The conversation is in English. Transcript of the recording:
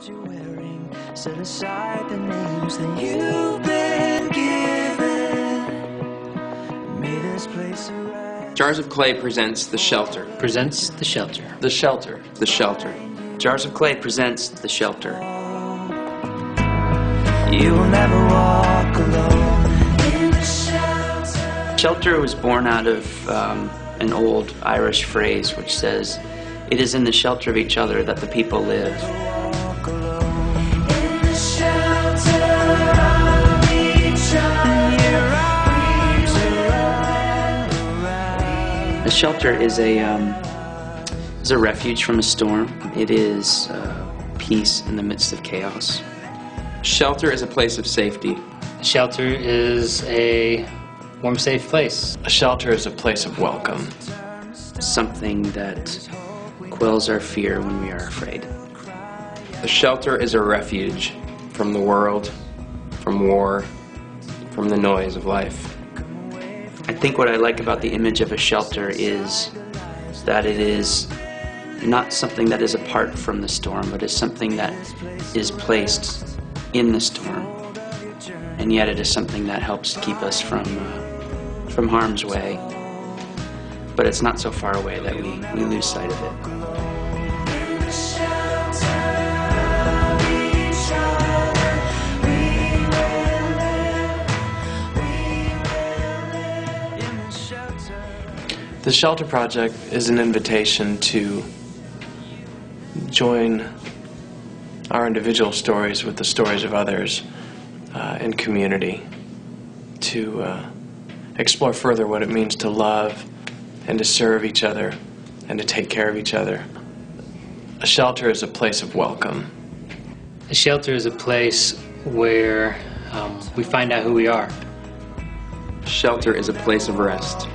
you're wearing. Set aside the names that you've been given. May this place arrive. Jars of Clay presents The Shelter. Presents The Shelter. The Shelter. The Shelter. Jars of Clay presents The Shelter. You will never walk alone in the shelter. Shelter was born out of an old Irish phrase which says, "It is in the shelter of each other that the people live." Walk alone in the shelter of each other. Your arms around. The shelter is a refuge from a storm. It is peace in the midst of chaos. Shelter is a place of safety. A shelter is a warm, safe place. A shelter is a place of welcome. Something that quells our fear when we are afraid. A shelter is a refuge from the world, from war, from the noise of life. I think what I like about the image of a shelter is that it is not something that is apart from the storm, but is something that is placed in the storm. And yet it is something that helps keep us from harm's way. But it's not so far away that we lose sight of it. The Shelter Project is an invitation to join our individual stories with the stories of others in community, to explore further what it means to love and to serve each other and to take care of each other. A shelter is a place of welcome. A shelter is a place where we find out who we are. Shelter is a place of rest.